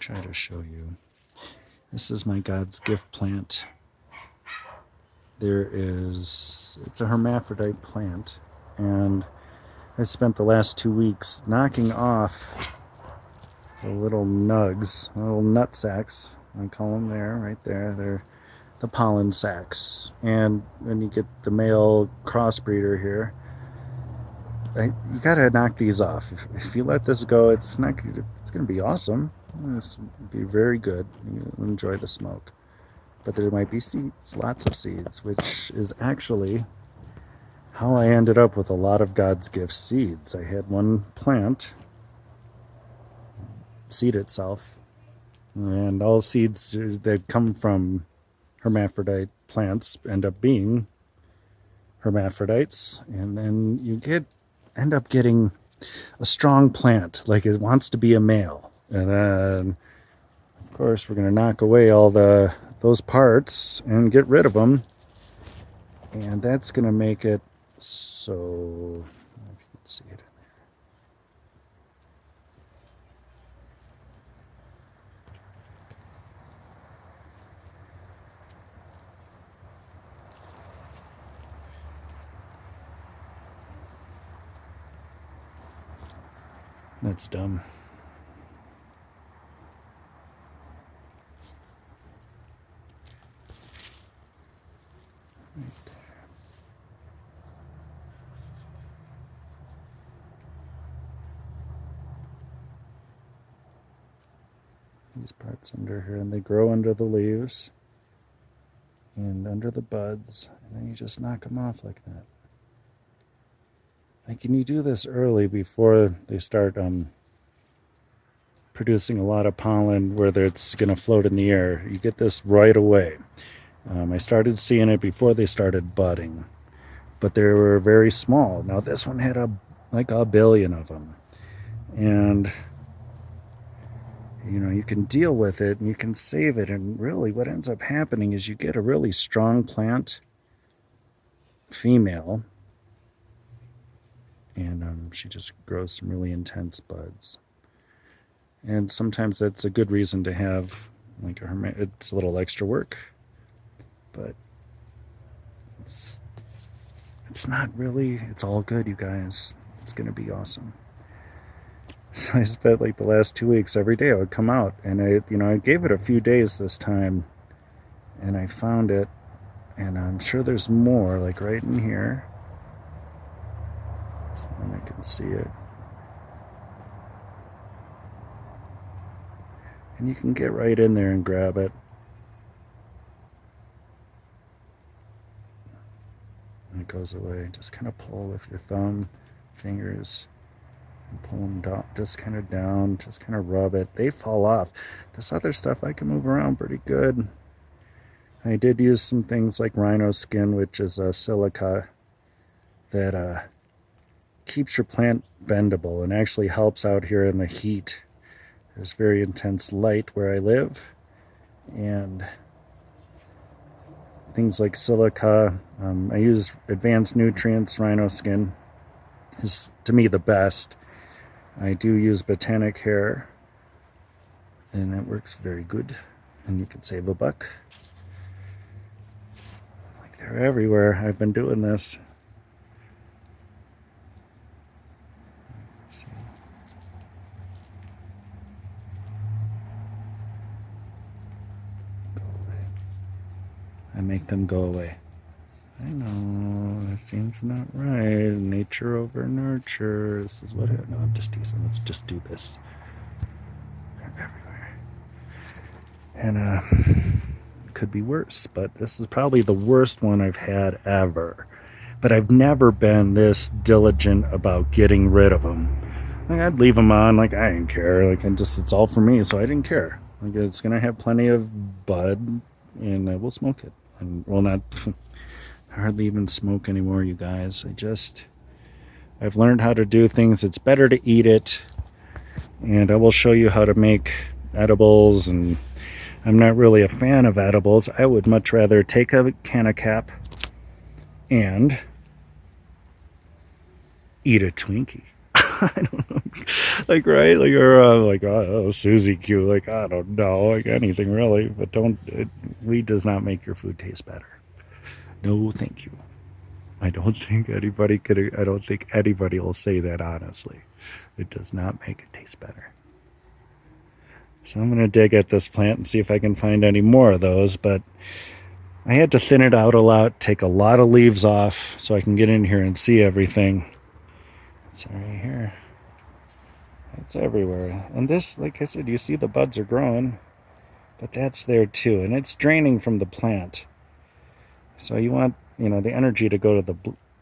try to show you. This is my God's gift plant. It's a hermaphrodite plant, and I spent the last 2 weeks knocking off the little nugs, little nut sacs. I call them right there. They're the pollen sacs. And when you get the male crossbreeder here, you gotta knock these off. If you let this go, it's gonna be awesome. This will be very good. You'll enjoy the smoke. But there might be seeds, lots of seeds, which is actually how I ended up with a lot of God's gift seeds. I had one plant seed itself, and all seeds that come from hermaphrodite plants end up being hermaphrodites, and then you end up getting a strong plant, like it wants to be a male. And then, of course, we're going to knock away all those parts and get rid of them, and that's going to make it so, I don't know if you can see it in there. That's dumb. Right there. These parts under here, and they grow under the leaves and under the buds, and then you just knock them off like that. Like, can you do this early before they start producing a lot of pollen where it's going to float in the air? You get this right away. I started seeing it before they started budding, but they were very small. Now this one had like a billion of them, and you can deal with it and you can save it. And really, what ends up happening is you get a really strong plant, female, and she just grows some really intense buds. And sometimes that's a good reason to have like it's a little extra work, but it's not really, it's all good, you guys. It's gonna be awesome. So I spent like the last 2 weeks, every day I would come out, and I gave it a few days this time, and I found it, and I'm sure there's more, like right in here. So I can see it. And you can get right in there and grab it. And it goes away. Just kind of pull with your thumb, fingers, and pull them down, just kind of rub it. They fall off. This other stuff I can move around pretty good. I did use some things like rhino skin, which is a silica that keeps your plant bendable and actually helps out here in the heat. There's very intense light where I live, and things like silica. I use Advanced Nutrients rhino skin is to me the best. I do use botanic hair, and it works very good, and you can save a buck. Like, they're everywhere. I've been doing this. Let's see. Go away. I make them go away. I know, that seems not right. Nature over nurture. This is what no, I'm just teasing. Let's just do this. They're everywhere. And it could be worse, but this is probably the worst one I've had ever. But I've never been this diligent about getting rid of them. Like, I'd leave them on, like I didn't care. Like, it's all for me, so I didn't care. Like, it's gonna have plenty of bud, and I will smoke it. And well, not. I hardly even smoke anymore, you guys. I've learned how to do things. It's better to eat it, and I will show you how to make edibles. And I'm not really a fan of edibles. I would much rather take a canna cap and eat a Twinkie. I don't know. Like, right? Like, or like, oh, Susie Q. Like, I don't know, like anything really, but weed does not make your food taste better. No, thank you. I don't think anybody could. I don't think anybody will say that honestly. It does not make it taste better. So I'm gonna dig at this plant and see if I can find any more of those. But I had to thin it out a lot, take a lot of leaves off, so I can get in here and see everything. It's right here. It's everywhere. And this, like I said, you see the buds are growing, but that's there too, and it's draining from the plant. So you want, the energy to go to the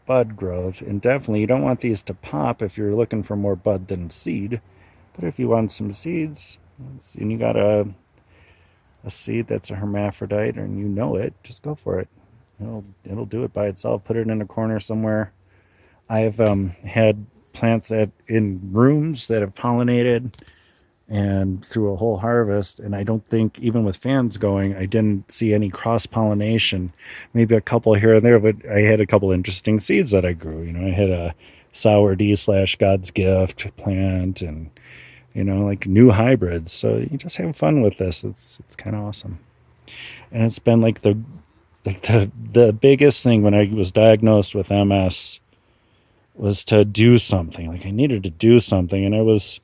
bud growth, and definitely you don't want these to pop if you're looking for more bud than seed. But if you want some seeds, and you got a seed that's a hermaphrodite, and you know it, just go for it. It'll do it by itself. Put it in a corner somewhere. I've had plants in rooms that have pollinated and through a whole harvest, and I don't think, even with fans going, I didn't see any cross-pollination. Maybe a couple here and there, but I had a couple interesting seeds that I grew. I had a Sour D / God's Gift plant, and like new hybrids. So you just have fun with this. It's kind of awesome. And it's been like the biggest thing when I was diagnosed with MS was to do something. Like, I needed to do something, and I was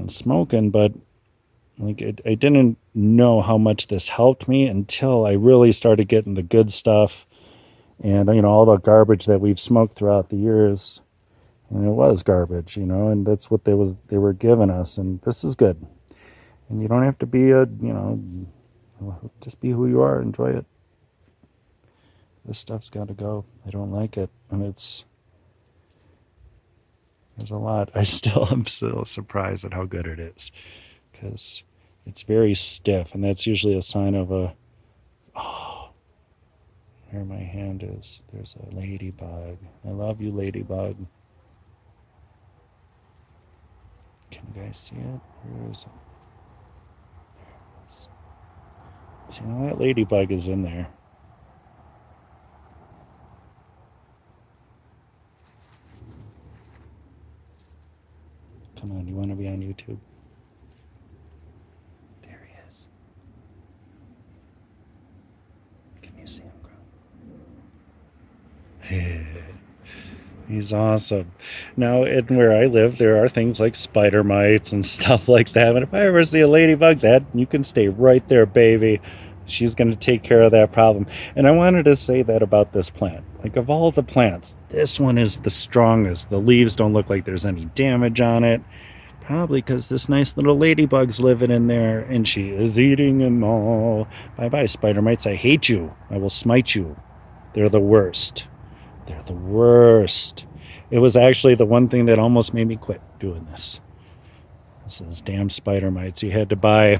smoking, but like I didn't know how much this helped me until I really started getting the good stuff, and all the garbage that we've smoked throughout the years. And it was garbage, and that's what they were giving us, and this is good. And you don't have to be just be who you are, enjoy it. This stuff's got to go. I don't like it, and there's a lot. I still am still surprised at how good it is, because it's very stiff, and that's usually a sign of where my hand is. There's a ladybug. I love you, ladybug. Can you guys see it? Where is it? There it is. See, that ladybug is in there. Come on, you want to be on YouTube? There he is. Can you see him grow? He's awesome. Now, where I live, there are things like spider mites and stuff like that. But if I ever see a ladybug, you can stay right there, baby. She's going to take care of that problem. And I wanted to say that about this plant. Like, of all the plants, this one is the strongest. The leaves don't look like there's any damage on it. Probably because this nice little ladybug's living in there, and she is eating them all. Bye-bye, spider mites. I hate you. I will smite you. They're the worst. They're the worst. It was actually the one thing that almost made me quit doing this. Those damn spider mites. You had to buy...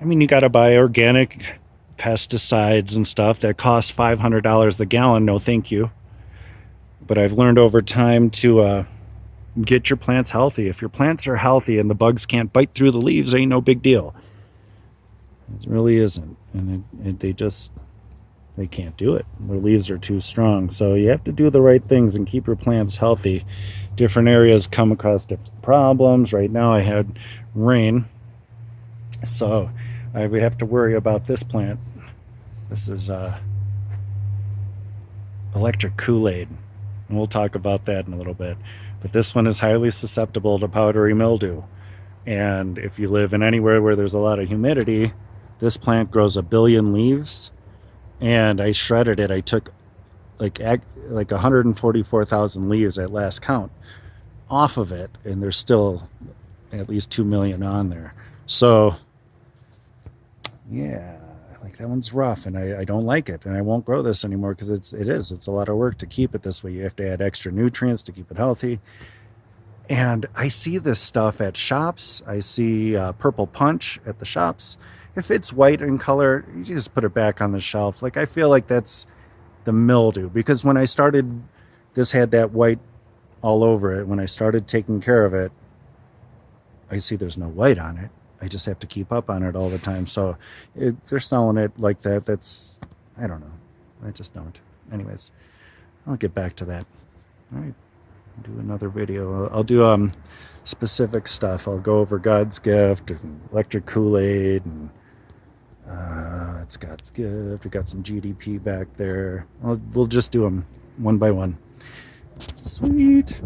you got to buy organic pesticides and stuff that cost $500 a gallon. No, thank you. But I've learned over time to get your plants healthy. If your plants are healthy and the bugs can't bite through the leaves, ain't no big deal. It really isn't. And they can't do it. Their leaves are too strong. So you have to do the right things and keep your plants healthy. Different areas come across different problems. Right now I had rain, so we have to worry about this plant. This is electric Kool-Aid, and we'll talk about that in a little bit. But this one is highly susceptible to powdery mildew. And if you live in anywhere where there's a lot of humidity, this plant grows 1 billion leaves. And I shredded it. I took like 144,000 leaves at last count off of it, and there's still at least 2 million on there. So yeah, like, that one's rough, and I don't like it, and I won't grow this anymore because it's a lot of work to keep it this way. You have to add extra nutrients to keep it healthy. And I see this stuff at shops. I see purple punch at the shops. If it's white in color, you just put it back on the shelf. Like, I feel like that's the mildew, because when I started, this had that white all over it. When I started taking care of it, I see there's no white on it. I just have to keep up on it all the time. So they're selling it like that. I don't know. I just don't. Anyways, I'll get back to that. All right. do another video. I'll do specific stuff. I'll go over God's gift and electric Kool-Aid and it's God's gift. We got some GDP back there. We'll just do them one by one. Sweet.